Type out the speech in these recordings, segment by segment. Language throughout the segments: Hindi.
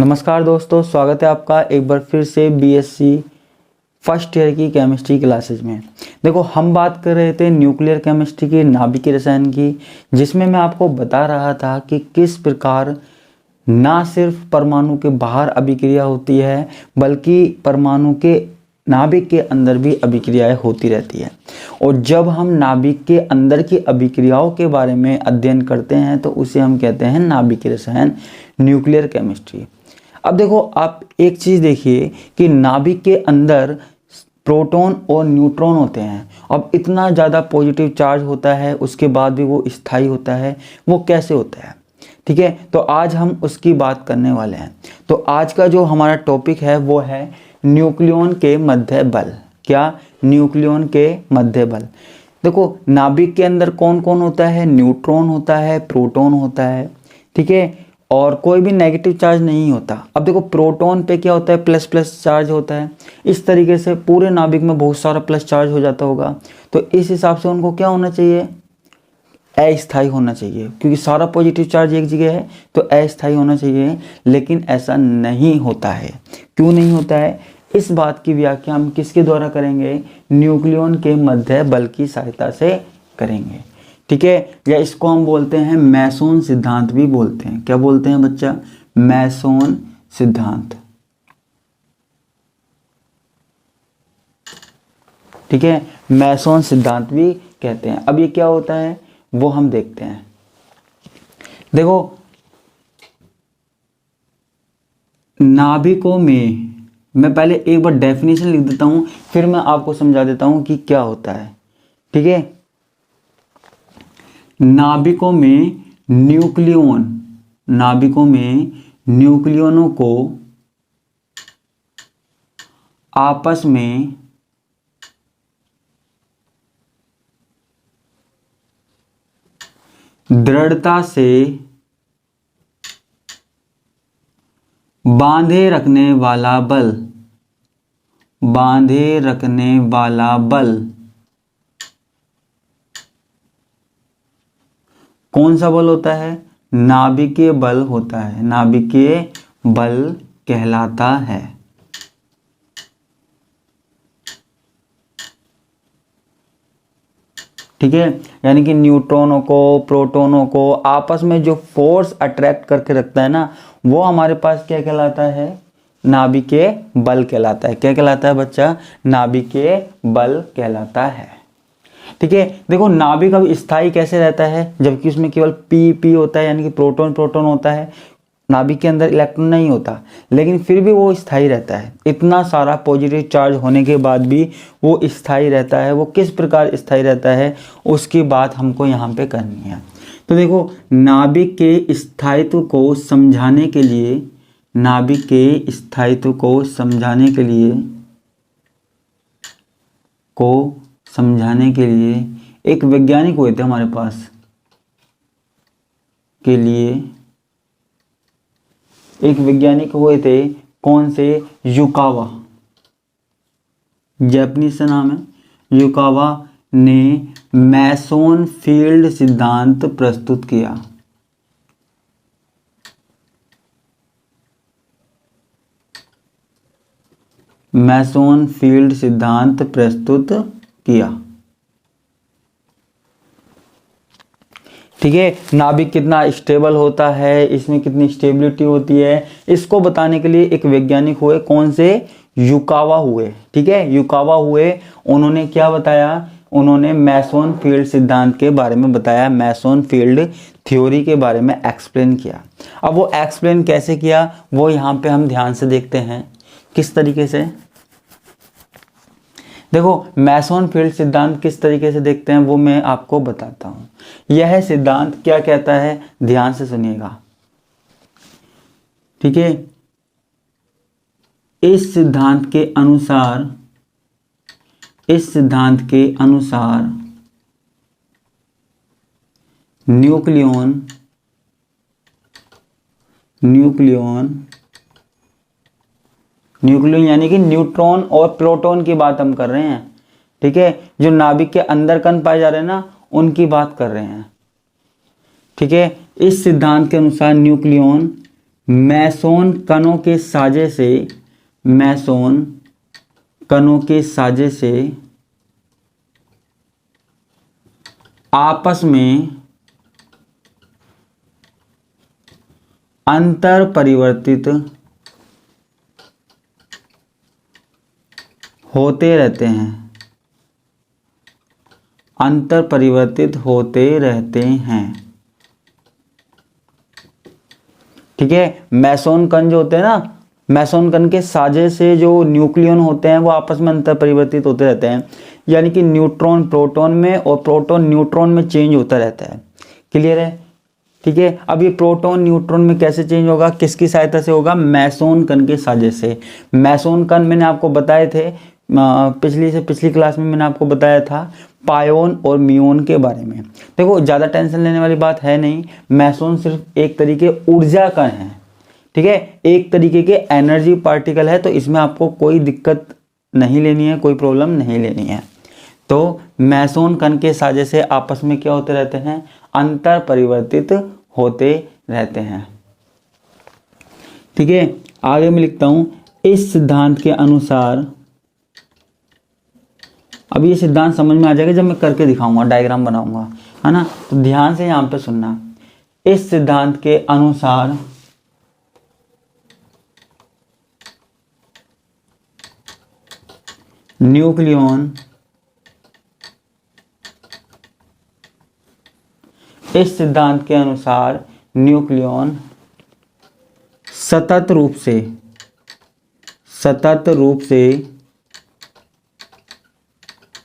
नमस्कार दोस्तों, स्वागत है आपका एक बार फिर से बीएससी फर्स्ट ईयर की केमिस्ट्री क्लासेज में। देखो, हम बात कर रहे थे न्यूक्लियर केमिस्ट्री की, नाभिकीय रसायन की, जिसमें मैं आपको बता रहा था कि किस प्रकार ना सिर्फ परमाणु के बाहर अभिक्रिया होती है बल्कि परमाणु के नाभिक के अंदर भी अभिक्रियाएं होती रहती है। और जब हम नाभिक के अंदर की अभिक्रियाओं के बारे में अध्ययन करते हैं तो उसे हम कहते हैं नाभिकीय रसायन, न्यूक्लियर केमिस्ट्री। अब देखो, आप एक चीज़ देखिए कि नाभिक के अंदर प्रोटॉन और न्यूट्रॉन होते हैं। अब इतना ज़्यादा पॉजिटिव चार्ज होता है, उसके बाद भी वो स्थायी होता है। वो कैसे होता है? ठीक है, तो आज हम उसकी बात करने वाले हैं। तो आज का जो हमारा टॉपिक है वो है न्यूक्लियॉन के मध्य बल। क्या? न्यूक्लियॉन के मध्य बल। देखो, नाभिक के अंदर कौन कौन होता है? न्यूट्रॉन होता है, प्रोटॉन होता है, ठीक है, और कोई भी नेगेटिव चार्ज नहीं होता। अब देखो, प्रोटॉन पे क्या होता है? प्लस प्लस चार्ज होता है। इस तरीके से पूरे नाभिक में बहुत सारा प्लस चार्ज हो जाता होगा। तो इस हिसाब से उनको क्या होना चाहिए? अस्थायी होना चाहिए, क्योंकि सारा पॉजिटिव चार्ज एक जगह है तो अस्थायी होना चाहिए। लेकिन ऐसा नहीं होता है। क्यों नहीं होता है? इस बात की व्याख्या हम किसके द्वारा करेंगे? न्यूक्लियॉन के मध्य बल की सहायता से करेंगे, ठीक है। या इसको हम बोलते हैं मैसोन सिद्धांत भी बोलते हैं। क्या बोलते हैं बच्चा? मैसोन सिद्धांत, ठीक है, मैसोन सिद्धांत भी कहते हैं। अब ये क्या होता है वो हम देखते हैं। देखो, नाभिकों में मैं पहले एक बार डेफिनेशन लिख देता हूं, फिर मैं आपको समझा देता हूं कि क्या होता है, ठीक है। नाभिकों में न्यूक्लियनों को आपस में दृढ़ता से बांधे रखने वाला बल कौन सा बल होता है? नाभिकीय बल होता है। नाभिकीय बल कहलाता है, ठीक है। यानी कि न्यूट्रॉनों को, प्रोटॉनों को आपस में जो फोर्स अट्रैक्ट करके रखता है ना, वो हमारे पास क्या कहलाता है? नाभिकीय बल कहलाता है। क्या कहलाता है बच्चा? नाभिकीय बल कहलाता है, ठीक है। देखो, नाभिक अब स्थायी कैसे रहता है जबकि उसमें केवल पी होता है, यानी कि प्रोटॉन प्रोटॉन होता है। नाभिक के अंदर इलेक्ट्रॉन नहीं होता, लेकिन फिर भी वो स्थायी रहता है। इतना सारा पॉजिटिव चार्ज होने के बाद भी वो स्थायी रहता है। वो किस प्रकार स्थायी रहता है उसकी बात हमको यहाँ पे करनी है। तो देखो, नाभिक के स्थायित्व को समझाने के लिए एक वैज्ञानिक हुए थे हमारे पास कौन से? युकावा, जापानीज से नाम है। युकावा ने मैसोन फील्ड सिद्धांत प्रस्तुत किया। मैसोन फील्ड सिद्धांत प्रस्तुत किया, ठीक है। नाभिक कितना स्टेबल होता है, इसमें कितनी स्टेबिलिटी होती है, इसको बताने के लिए एक वैज्ञानिक हुए। कौन से? युकावा हुए, ठीक है। युकावा हुए, उन्होंने क्या बताया? उन्होंने मैसोन फील्ड सिद्धांत के बारे में बताया, मैसोन फील्ड थ्योरी के बारे में एक्सप्लेन किया। अब वो एक्सप्लेन कैसे किया वो यहाँ पे हम ध्यान से देखते हैं। किस तरीके से? देखो, मैसोन फील्ड सिद्धांत किस तरीके से देखते हैं वो मैं आपको बताता हूं। यह सिद्धांत क्या कहता है, ध्यान से सुनिएगा, ठीक है। इस सिद्धांत के अनुसार न्यूक्लियॉन यानी कि न्यूट्रॉन और प्रोटॉन की बात हम कर रहे हैं, ठीक है। जो नाभिक के अंदर कण पाए जा रहे हैं ना, उनकी बात कर रहे हैं, ठीक है। इस सिद्धांत के अनुसार मैसोन कणों के साजे से, मैसोन कणों के साजे से आपस में अंतर परिवर्तित होते रहते हैं, अंतर परिवर्तित होते रहते हैं। ठीक है, मैसोन कण जो होते हैं ना, मैसोन कण के साजे से जो न्यूक्लियन होते हैं वो आपस में अंतर परिवर्तित होते रहते हैं, यानी कि न्यूट्रॉन प्रोटॉन में और प्रोटॉन न्यूट्रॉन में चेंज होता रहता है। क्लियर है? ठीक है, अब ये प्रोटॉन न्यूट्रॉन में कैसे चेंज होगा, किसकी सहायता से होगा? मैसोन कण के साजे से। मैसोन कण मैंने आपको बताए थे पिछली क्लास में, मैंने आपको बताया था पायोन और मियोन के बारे में। देखो ज़्यादा टेंशन लेने वाली बात है नहीं, मैसोन सिर्फ एक तरीके ऊर्जा कण है। ठीक है, एक तरीके के एनर्जी पार्टिकल है, तो इसमें आपको कोई दिक्कत नहीं लेनी है, कोई प्रॉब्लम नहीं लेनी है। तो मैसोन कण के साजे से आपस में क्या होते रहते हैं? अंतर परिवर्तित होते रहते हैं। ठीक है, आगे मैं लिखता हूं, इस सिद्धांत के अनुसार, अब ये सिद्धांत समझ में आ जाएगा जब मैं करके दिखाऊंगा, डायग्राम बनाऊंगा, है ना। तो ध्यान से यहां पे सुनना। इस सिद्धांत के अनुसार न्यूक्लियन, इस सिद्धांत के अनुसार न्यूक्लियन सतत रूप से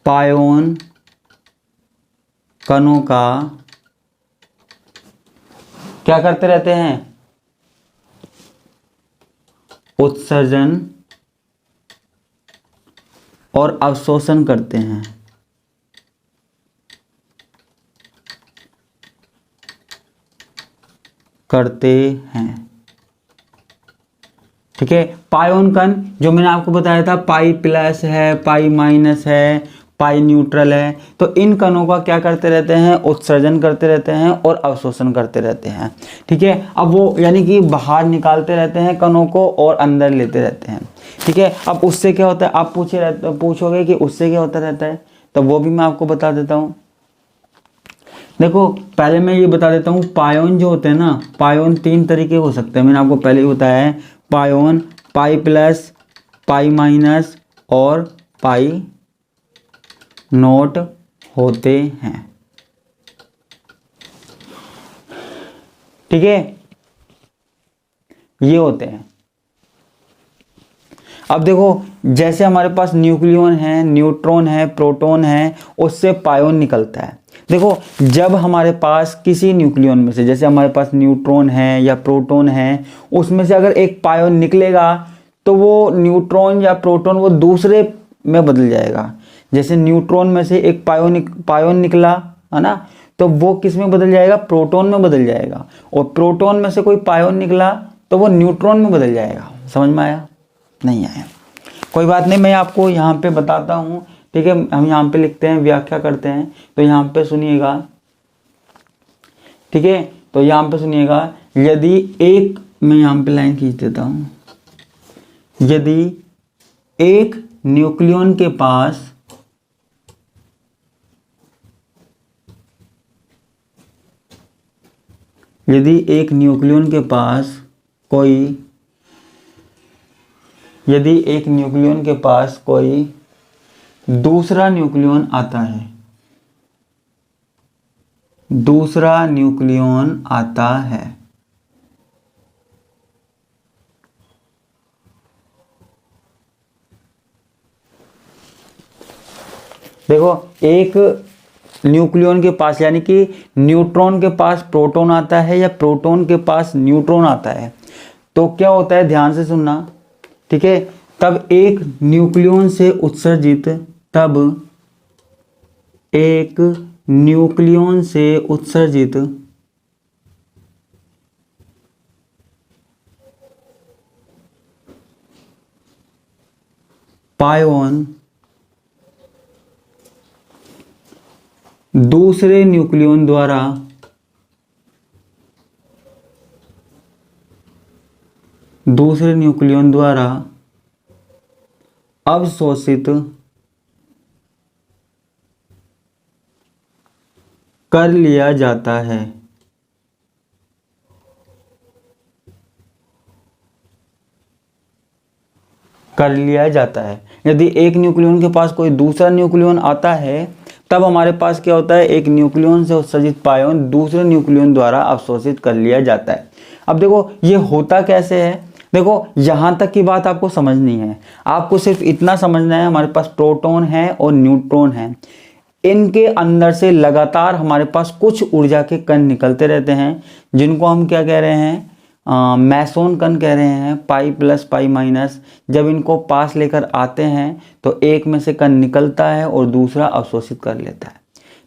पायोन कणों का क्या करते रहते हैं? उत्सर्जन और अवशोषण करते हैं। ठीक है, पायोन कण जो मैंने आपको बताया था, पाई प्लस है, पाई माइनस है, पाई न्यूट्रल है, तो इन कणों का क्या करते रहते हैं? उत्सर्जन करते रहते हैं और अवशोषण करते रहते हैं। ठीक है, अब वो यानी कि बाहर निकालते रहते हैं कणों को और अंदर लेते रहते हैं। ठीक है, अब उससे क्या होता है? आप पूछोगे कि उससे क्या होता रहता है, तो वो भी मैं आपको बता देता हूँ। देखो पहले मैं ये बता देता हूँ, पायोन जो होते हैं ना, पायोन 3 तरीके हो सकते हैं, मैंने आपको पहले ही बताया है। पायोन पाई प्लस, पाई माइनस और पाई नॉट होते हैं। ठीक है, ये होते हैं। अब देखो जैसे हमारे पास न्यूक्लियन है, न्यूट्रॉन है, प्रोटॉन है, उससे पायोन निकलता है। देखो जब हमारे पास किसी न्यूक्लियन में से, जैसे हमारे पास न्यूट्रॉन है या प्रोटॉन है, उसमें से अगर एक पायोन निकलेगा तो वो न्यूट्रॉन या प्रोटॉन वो दूसरे में बदल जाएगा। जैसे न्यूट्रॉन में से एक पायोन निकला, है ना, तो वो किस में बदल जाएगा? प्रोटॉन में बदल जाएगा। और प्रोटॉन में से कोई पायोन निकला तो वो न्यूट्रॉन में बदल जाएगा। समझ में आया? नहीं आया? कोई बात नहीं, मैं आपको यहाँ पे बताता हूँ। ठीक है, हम यहाँ पे लिखते हैं, व्याख्या करते हैं, तो यहाँ पे सुनिएगा। ठीक है, तो यहाँ पे सुनिएगा, यदि एक, मैं यहाँ पे लाइन खींच देता हूँ, यदि एक न्यूक्लियन के पास यदि एक न्यूक्लियन के पास कोई दूसरा न्यूक्लियन आता है, देखो एक न्यूक्लियन के पास, यानी कि न्यूट्रॉन के पास प्रोटॉन आता है या प्रोटॉन के पास न्यूट्रॉन आता है, तो क्या होता है? ध्यान से सुनना। ठीक है, तब एक न्यूक्लियन से उत्सर्जित पायोन दूसरे न्यूक्लियन द्वारा दूसरे न्यूक्लियन द्वारा अवशोषित कर लिया जाता है। कर लिया जाता है। यदि एक न्यूक्लियन के पास कोई दूसरा न्यूक्लियन आता है, तब हमारे पास क्या होता है, एक न्यूक्लियन से उत्सर्जित पायोन दूसरे न्यूक्लियन द्वारा अवशोषित कर लिया जाता है। अब देखो ये होता कैसे है, देखो यहाँ तक की बात आपको समझनी है। आपको सिर्फ इतना समझना है, हमारे पास प्रोटॉन है और न्यूट्रॉन है, इनके अंदर से लगातार हमारे पास कुछ ऊर्जा के कण निकलते रहते हैं, जिनको हम क्या कह रहे हैं, मैसोन कण कह रहे हैं। पाई प्लस पाई माइनस, जब इनको पास लेकर आते हैं तो एक में से कण निकलता है और दूसरा अवशोषित कर लेता है।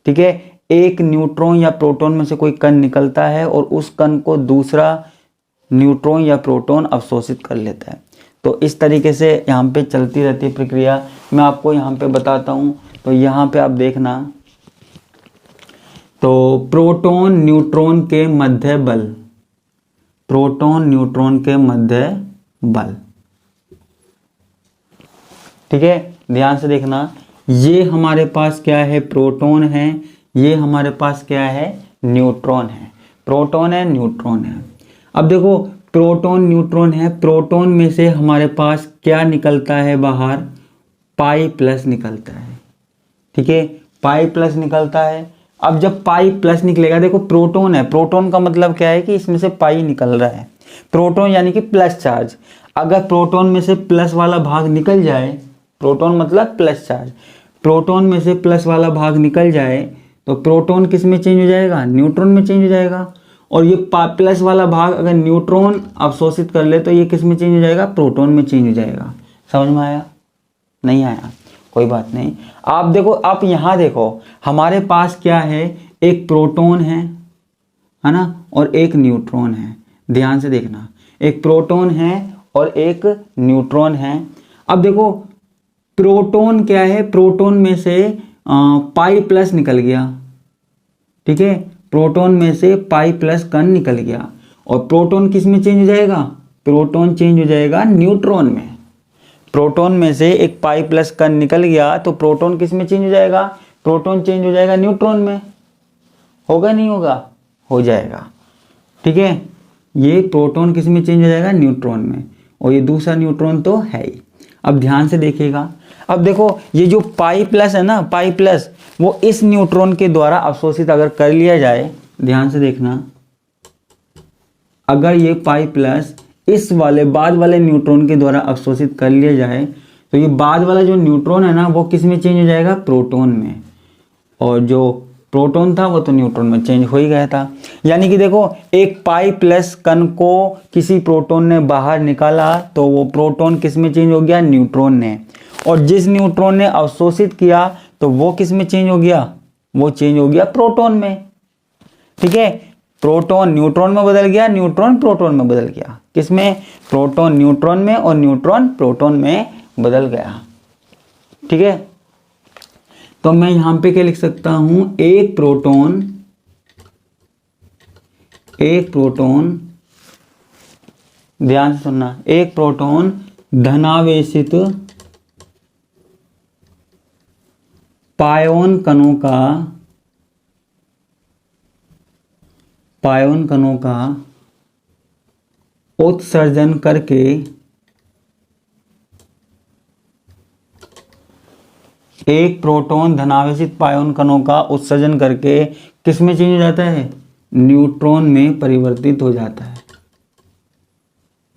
ठीक है, एक न्यूट्रॉन या प्रोटॉन में से कोई कण निकलता है और उस कण को दूसरा न्यूट्रॉन या प्रोटॉन अवशोषित कर लेता है। तो इस तरीके से यहाँ पे चलती रहती है प्रक्रिया। मैं आपको यहाँ पे बताता हूँ। तो यहाँ पे आप देखना, तो प्रोटॉन न्यूट्रॉन के मध्य बल, प्रोटॉन न्यूट्रॉन के मध्य बल। ठीक है, ध्यान से देखना, ये हमारे पास क्या है, प्रोटॉन है, ये हमारे पास क्या है, न्यूट्रॉन है। प्रोटॉन है, न्यूट्रॉन है। अब देखो प्रोटॉन न्यूट्रॉन है, प्रोटॉन में से हमारे पास क्या निकलता है बाहर, पाई प्लस निकलता है। ठीक है, पाई प्लस निकलता है। अब जब पाई प्लस निकलेगा, देखो प्रोटॉन है, प्रोटॉन का मतलब क्या है कि इसमें से पाई निकल रहा है। प्रोटॉन यानी कि प्लस चार्ज। अगर प्रोटॉन में से प्लस वाला भाग निकल जाए, प्रोटॉन मतलब प्लस चार्ज, प्रोटॉन में से प्लस वाला भाग निकल जाए तो प्रोटॉन किस में चेंज हो जाएगा, न्यूट्रॉन में चेंज हो जाएगा। और ये प्लस वाला भाग अगर न्यूट्रॉन अवशोषित कर ले तो ये किस में चेंज हो जाएगा, प्रोटॉन में चेंज हो जाएगा। समझ में आया, नहीं आया, कोई बात नहीं। आप देखो, आप यहाँ देखो, हमारे पास क्या है, एक प्रोटॉन है ना, और एक न्यूट्रॉन है। ध्यान से देखना, एक प्रोटॉन है और एक न्यूट्रॉन है। अब देखो प्रोटॉन क्या है, प्रोटॉन में से पाई प्लस निकल गया। ठीक है, प्रोटॉन में से पाई प्लस कण निकल गया और प्रोटॉन किस में चेंज हो जाएगा, प्रोटॉन चेंज हो जाएगा न्यूट्रॉन में। प्रोटॉन में से एक पाई प्लस कण निकल गया तो प्रोटॉन किस में चेंज हो जाएगा, प्रोटॉन चेंज हो जाएगा न्यूट्रॉन में। होगा नहीं होगा, हो जाएगा। ठीक है, ये प्रोटॉन किस में चेंज हो जाएगा, न्यूट्रॉन में, और ये दूसरा न्यूट्रॉन तो है ही। अब ध्यान से देखिएगा, अब देखो ये जो पाई प्लस है ना, पाई प्लस, वो इस न्यूट्रॉन के द्वारा अवशोषित अगर कर लिया जाए, ध्यान से देखना, अगर ये पाई प्लस इस वाले बाद वाले न्यूट्रॉन के द्वारा अवशोषित कर लिया जाए तो ये बाद वाला जो न्यूट्रॉन है ना, वो किस में चेंज हो जाएगा, प्रोटॉन में, और जो प्रोटॉन था वो तो न्यूट्रॉन में चेंज हो ही गया था। यानी कि देखो, एक पाई प्लस कण को किसी प्रोटॉन ने बाहर निकाला तो वो प्रोटॉन किस में चेंज हो गया, न्यूट्रॉन ने, और जिस न्यूट्रॉन ने अवशोषित किया तो वो किस में चेंज हो गया, वो चेंज हो गया प्रोटॉन में। ठीक है, प्रोटॉन न्यूट्रॉन में बदल गया, न्यूट्रॉन प्रोटॉन में बदल गया। किसमें, प्रोटॉन न्यूट्रॉन में और न्यूट्रॉन प्रोटॉन में बदल गया। ठीक है, तो मैं यहां पे क्या लिख सकता हूं, एक प्रोटॉन, ध्यान से सुनना, एक प्रोटॉन धनावेशित पायोन कणों का उत्सर्जन करके एक प्रोटॉन धनावेशित पायोन कणों का उत्सर्जन करके किस में चेंज हो जाता है, न्यूट्रॉन में परिवर्तित हो जाता है,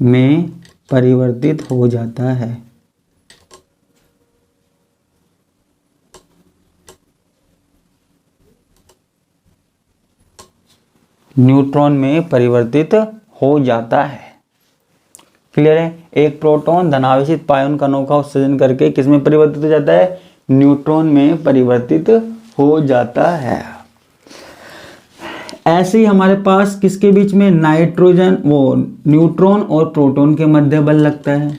में परिवर्तित हो जाता है। न्यूट्रॉन में परिवर्तित हो जाता है। क्लियर है, एक प्रोटॉन धनावेशित पायोन कणों का उत्सर्जन करके किस में परिवर्तित हो जाता है, न्यूट्रॉन में परिवर्तित हो जाता है। ऐसे ही हमारे पास किसके बीच में, नाइट्रोजन, वो न्यूट्रॉन और प्रोटॉन के मध्य बल लगता है।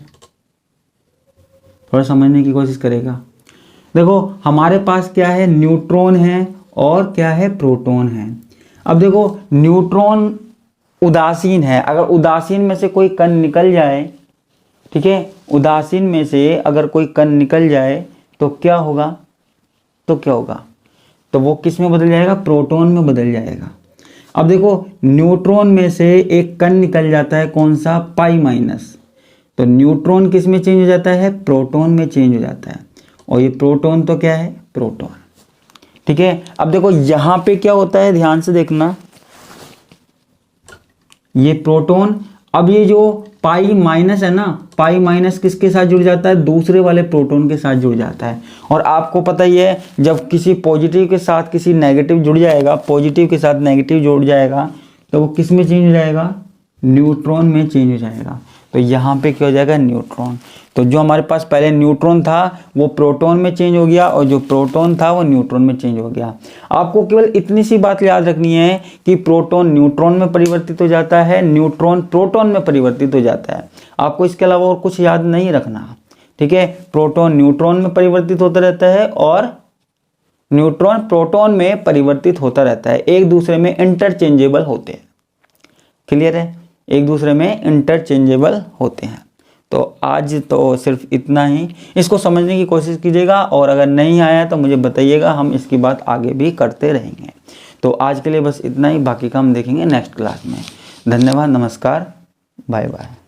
थोड़ा समझने की कोशिश करेगा। देखो हमारे पास क्या है, न्यूट्रॉन है और क्या है, प्रोटॉन है। अब देखो न्यूट्रॉन उदासीन है, अगर उदासीन में से कोई कण निकल जाए, ठीक है, उदासीन में से अगर कोई कण निकल जाए तो क्या होगा, तो वो किस में बदल जाएगा, प्रोटॉन में बदल जाएगा। अब देखो न्यूट्रॉन में से एक कण निकल जाता है, कौन सा, पाई माइनस, तो न्यूट्रॉन किस में चेंज हो जाता है, प्रोटॉन में चेंज हो जाता है, और ये प्रोटॉन तो क्या है, प्रोटॉन, ठीक है। अब देखो यहां पे क्या होता है, ध्यान से देखना, ये प्रोटॉन, अब ये जो पाई माइनस है ना, पाई माइनस किसके साथ जुड़ जाता है, दूसरे वाले प्रोटॉन के साथ जुड़ जाता है। और आपको पता ही है जब किसी पॉजिटिव के साथ किसी नेगेटिव जुड़ जाएगा, पॉजिटिव के साथ नेगेटिव जुड़ जाएगा तो वो किस में चेंज हो जाएगा, न्यूट्रॉन में चेंज हो जाएगा। तो यहाँ पे क्या हो जाएगा, न्यूट्रॉन। तो जो हमारे पास पहले न्यूट्रॉन था वो प्रोटॉन में चेंज हो गया, और जो प्रोटॉन था वो न्यूट्रॉन में चेंज हो गया। आपको केवल इतनी सी बात याद रखनी है कि प्रोटॉन न्यूट्रॉन में परिवर्तित हो जाता है, न्यूट्रॉन प्रोटॉन में परिवर्तित हो जाता है। आपको इसके अलावा और कुछ याद नहीं रखना, ठीक है। प्रोटॉन न्यूट्रॉन में परिवर्तित होता रहता है और न्यूट्रॉन प्रोटॉन में परिवर्तित होता रहता है, एक दूसरे में इंटरचेंजेबल होते हैं। क्लियर है, एक दूसरे में इंटरचेंजेबल होते हैं। तो आज तो सिर्फ इतना ही, इसको समझने की कोशिश कीजिएगा, और अगर नहीं आया तो मुझे बताइएगा, हम इसकी बात आगे भी करते रहेंगे। तो आज के लिए बस इतना ही, बाकी का हम देखेंगे नेक्स्ट क्लास में। धन्यवाद, नमस्कार, बाय बाय।